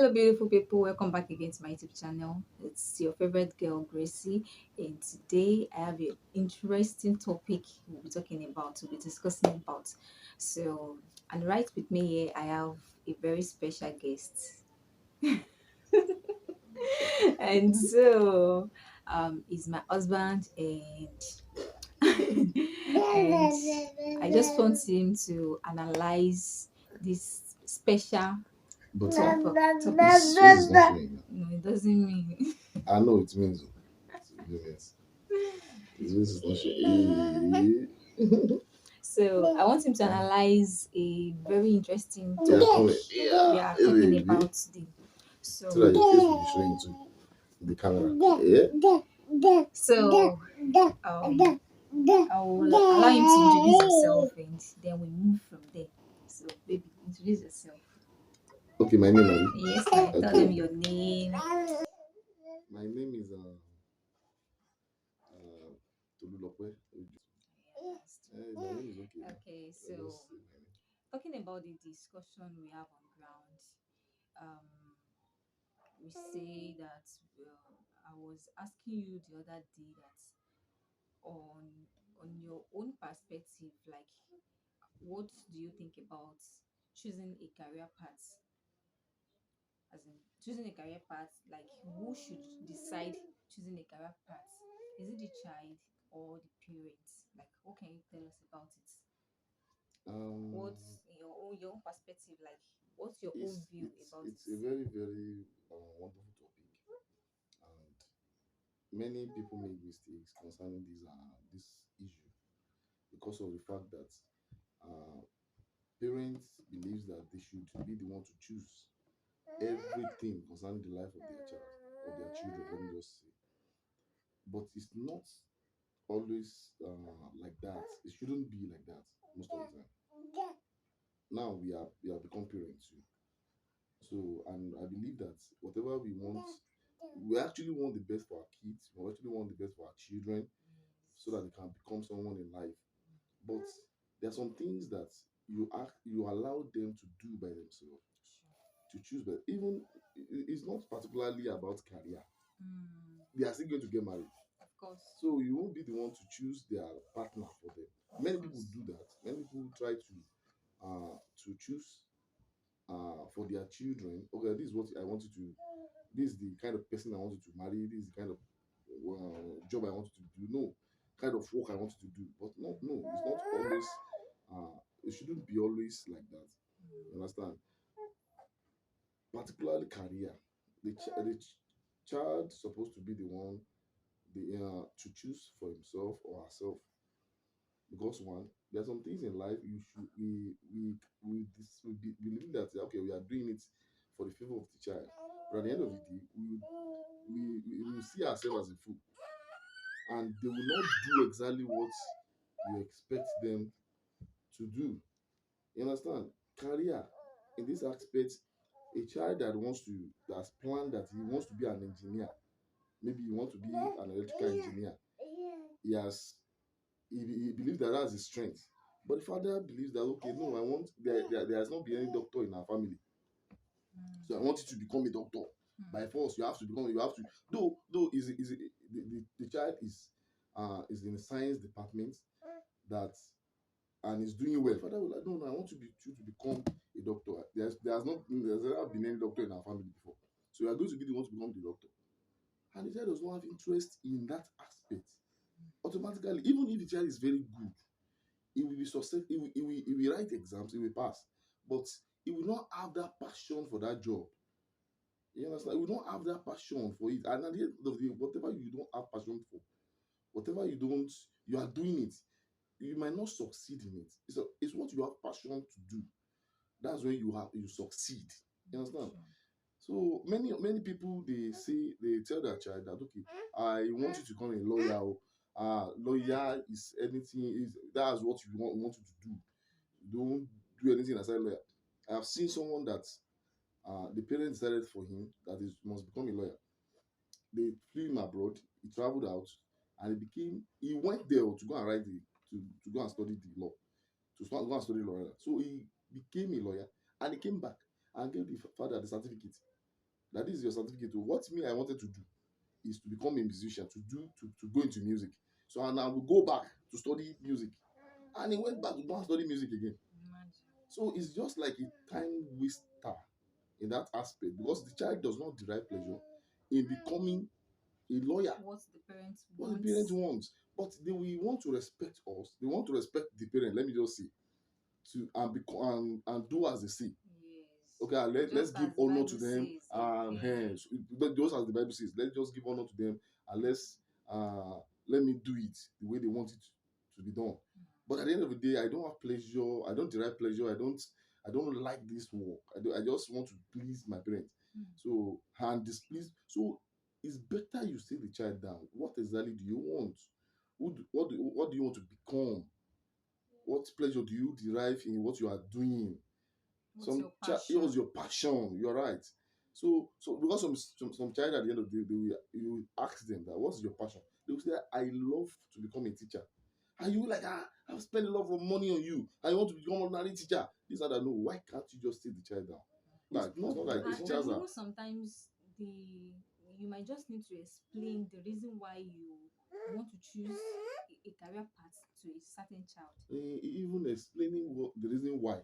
Hello, beautiful people. Welcome back again to my YouTube channel. It's your favorite girl, Gracie. And today I have an interesting topic we'll be discussing about. So, and right with me here, I have a very special guest. And so, he's my husband, and I just want him to analyze this special But topic. this is not showing. No, it doesn't mean. I know it means. Yes. This is not showing. So I want him to analyze a very interesting Yeah, topic we yeah. are talking Maybe. about today. So that So your face will be showing to the camera. Yeah. so I will allow him to introduce himself and then we move from there. So baby, introduce yourself. Okay, my name is. Yes, I tell them Okay. your name. My name is Tolulope. Yes. My name is okay. Okay, I'll so just say my name. talking about the discussion we have on ground, um, we say that I was asking you the other day that on your own perspective, like what do you think about choosing a career path? As in choosing a career path, like who should decide choosing a career path? Is it the child or the parents? Like what can you tell us about it? Um, What's your own perspective? Like what's your own it's view it's about it's it? a very wonderful topic, and many people make mistakes concerning this issue because of the fact that uh, parents believes that they should be the one to choose everything concerning the life of their child or their children. Let me just say, but it's not always like that. It shouldn't be like that most of the time. Now we have become parents too. So, and I believe that whatever we want, we actually want the best for our kids. We actually want the best for our children, so that they can become someone in life. But there are some things that you allow them to do by themselves, to choose. But even it's not particularly about career. Mm, They are still going to get married, of course, so you won't be the one to choose their partner for them. of Many people course. do that. Many people try to choose for their children. Okay, this is what I want you to. This is the kind of person I want you to marry. This is the kind of job I want you to do. No, kind of work I want you to do. But no, it's not always. It shouldn't be always like that. You understand? Particularly career. The child supposed to be the one to choose for himself or herself, because one, there are some things in life you should we believe that okay, we are doing it for the favor of the child, but at the end of the day we will see ourselves as a fool, and they will not do exactly what you expect them to do. You understand? Career, in this aspect, a child that's planned that he wants to be an engineer, maybe he wants to be an electrical engineer. He has he believes that that's his strength. But the father believes that okay, no, I want there has not been any doctor in our family, so I want you to become a doctor by force. You have to become. You have to. Though is the child is in the science department that and is doing well. Father will like, no, I want you to become a doctor. There's never been any doctor in our family before, so you are going to be the one to become the doctor. And the child does not have interest in that aspect. Automatically, even if the child is very good, he will be success. He will write exams. He will pass, but he will not have that passion for that job. You understand? We don't have that passion for it, and at the end of the day, whatever you don't have passion for, whatever you are doing it. You might not succeed in it. It's what you have passion to do. That's when you succeed. You understand? Sure. So many people they tell their child that okay, I want you to become a lawyer. Lawyer is anything is that's what you want you to do. Don't do anything aside lawyer. I have seen someone that the parents decided for him that he must become a lawyer. They flew him abroad. He traveled out, and he went there to go and write to go and study the law, go and study lawyer. So he became a lawyer, and he came back and gave the father the certificate. That is your certificate. What me I wanted to do is to become a musician, to go into music. So and I will go back to study music. And he went back to go and study music again. Imagine. So it's just like a time waster in that aspect because the child does not derive pleasure in becoming a lawyer. What the parents What the want. parents want, but they will want to respect us. They want to respect the parent. Let me just say to and and do as they say. Yes. Okay, let's Just give as the honor to Bible them says. and hands. Just as the Bible says, let's just give honor to them and uh let me do it the way they want it to be done. But at the end of the day, I don't have pleasure. I don't derive pleasure. I don't like this work. I just want to please my parents. Mm. So and displease. So it's better you sit the child down. What exactly do you want? What do you want to become? What pleasure do you derive in what you are doing? What's your It was passion? your passion. You're right. So because some child at the end of the day, you will ask them that what's your passion? They will say, I love to become a teacher. And you will like, I've spent a lot of money on you. I want to become an ordinary teacher. This and that. No, why can't you just sit the child down? Like, no, it's not like And teachers are. sometimes the you might just need to explain the reason why you want to choose a career path to a certain child. Even explaining the reason why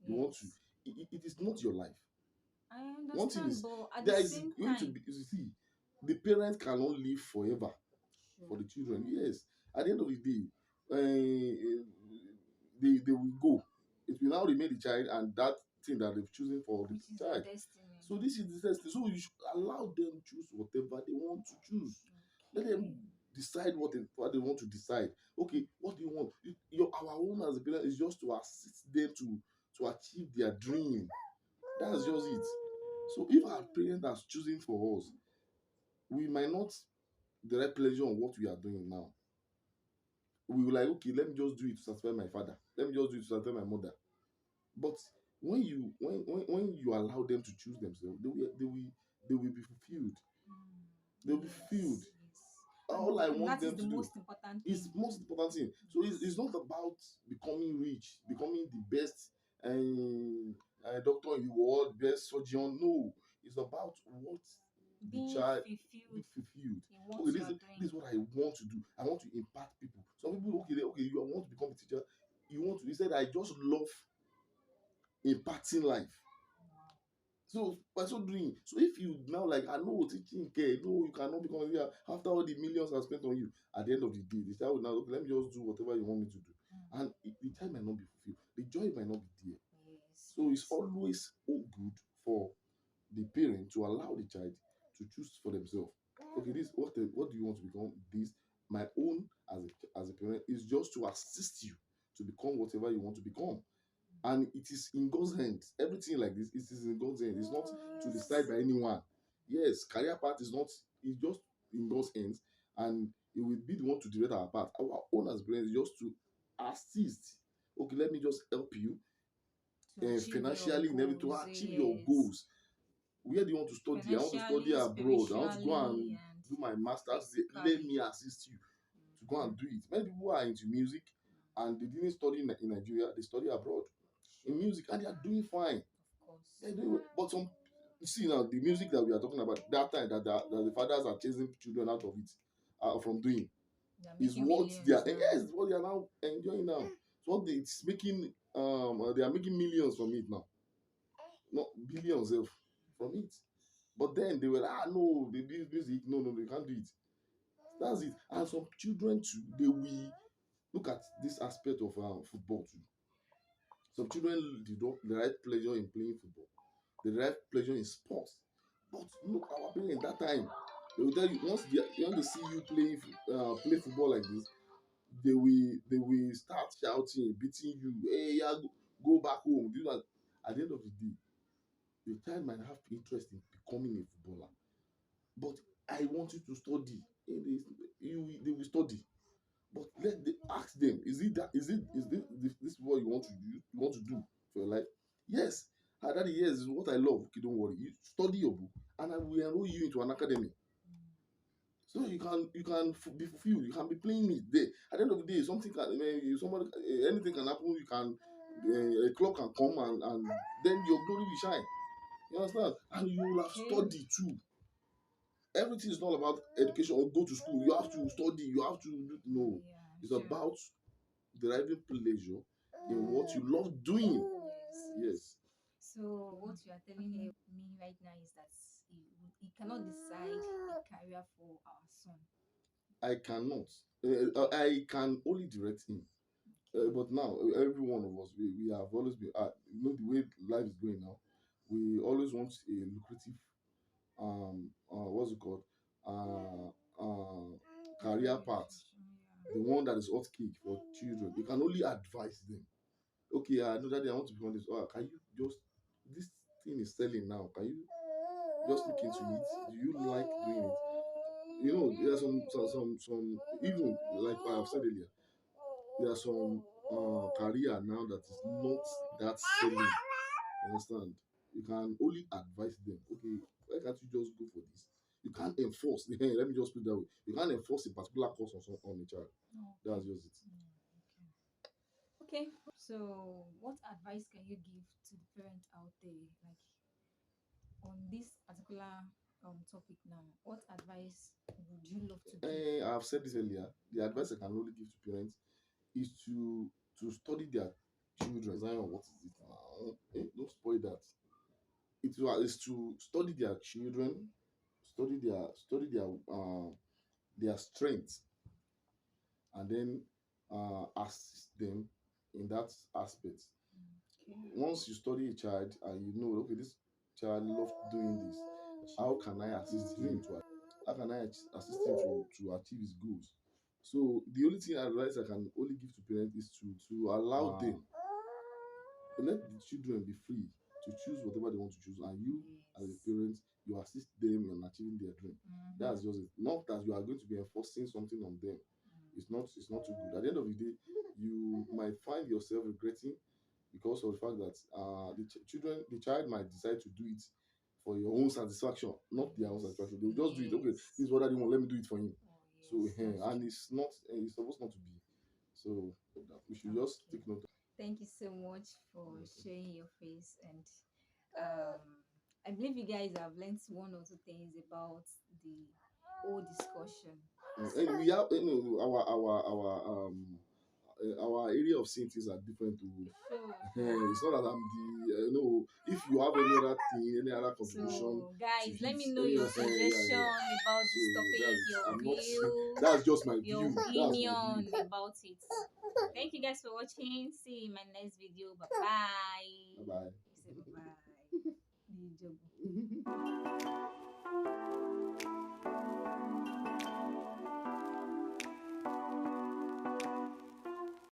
you want to. Yes, It is not your life. I One thing understand, is, but at the there is same going to time, be, you see, the parents cannot live forever for sure, the children. Yes, at the end of the day, they will go. It will now remain the child and that thing that they've chosen for the which is their child. destiny. So this is the test. So you should allow them choose whatever they want to choose. Let them Okay. decide what they want to decide. Okay, what do you want? Our own as a parent is just to assist them to achieve their dream. That's just it. So if our parent has choosing for us, we might not derive pleasure on what we are doing now. We will like, okay, let me just do it to satisfy my father. Let me just do it to satisfy my mother. But when you allow them to choose themselves, they will be fulfilled. They'll be fulfilled. Yes, yes. All I And want that is them the to do most important is thing. most important thing. So it's not about becoming rich, becoming the best doctor in the world, best surgeon. No, it's about what the Being child be fulfilled fulfilled. in what Okay, you this are this doing. is what I want to do. I want to impact people. Some people, okay, you want to become a teacher. You said I just love imparting life. Wow. So by so doing, so if you now like, I know teaching care, no, you cannot become a teacher after all the millions are spent on you. At the end of the day, the child will now, okay, let me just do whatever you want me to do, Mm. and the child might not be fulfilled. The joy might not be there. Yes, So it's yes. always good for the parent to allow the child to choose for themselves. Okay, this what do you want to become? This my own as a parent is just to assist you to become whatever you want to become, and it is in God's hands. Everything like this, it is in God's hands. It's not to decide by anyone. Yes, career path is not. It's just in God's hands, and it will be the one to direct our path. Our own as parents is just to assist. Okay, let me just help you To achieve your financially in every to goals, achieve your yes. goals. Where do you want to study? I want to study Financially, abroad. I want to go and spiritually, and do my master's. Let physically. me assist you to go Mhm. and do it. Many people are into music and they didn't study in Nigeria, they study abroad in Sure, music and they are doing fine. of course. They're doing well. But some, you see now, the music that we are talking about, that time that the fathers are chasing children out of it, from doing, They're is making what they are, millions now. yes, what they are now enjoying now. So what it's making, they are making millions from it now, not billions from it. But then they were like, no, they do music, no, they can't do it. That's it. And some children too, they will look at this aspect of football too. Some children derive pleasure in playing football. They derive pleasure in sports. But look, our parents that time, they will tell you when they see you play football like this, they will start shouting, beating you. Hey, yeah, go back home. Do that. At the end of the day, the child might have interest in becoming a footballer, but I want you to study. They will study. But ask them, is this what you want to do? You want to do for your life? Yes. Daddy, yes, is what I love. Okay, don't worry. You study your book, and I will enroll you into an academy. So you can be fulfilled. You can be playing it there. At the end of the day, something can somebody anything can happen. You can a clock can come and then your glory will shine. You understand? And you will have Okay. studied too. Everything is not about education or go to school. You have to study. You have to do. No, Yeah, it's sure. about deriving pleasure in what you love doing. Yes. So what you are telling me right now is that he cannot decide a career for our son. I cannot. I can only direct him. But now, every one of us, we have always been, the way life is going now, we always want a lucrative, what's it called, career path, the one that is hot cake for children. You can only advise them. Okay, I know that I want to become this. Can you just, this thing is selling now. Can you just look into it? Do you like doing it? You know, there are some even like what I've said earlier. There are some career now that is not that selling. You understand? You can only advise them. Okay, why can't you just go for this? You can't enforce. Let me just put it that way. You can't enforce a particular course on a child. That's just it. Okay. So, what advice can you give to the parent out there, like on this particular topic now? What advice would you love to give? I've said this earlier. The advice I can only give to parents is to study their children. Zion, what is it now? Don't spoil that. Is to study their children, study their strengths, and then assist them in that aspect. Okay. Once you study a child and you know, okay, this child loves doing this, how can I assist him to? How can I assist him to achieve his goals? So the only thing advice I can only give to parents is to allow them, let the children be free to choose whatever they want to choose, and you as a parent, you assist them in achieving their dream. That's just it. Not that you are going to be enforcing something on them. It's not too good. At the end of the day, you might find yourself regretting because of the fact that the child might decide to do it for your own satisfaction, not their own satisfaction. They'll just do it. Okay, this is what I want. Let me do it for him. So, and it's not. It's supposed not to be. So we should just take note. Thank you so much for sharing your face, and um, I believe you guys have learned one or two things about the whole discussion. And we have, our area of seeing things are different too. It's not that I'm the no. If you have any other thing, any other contribution, So, guys, to let it, me know any your other, suggestion about So this topic, your I'm not. view, That's just my your view. That's my opinion view. about it. Thank you guys for watching. See you in my next video. Bye bye. Bye bye. Say bye bye.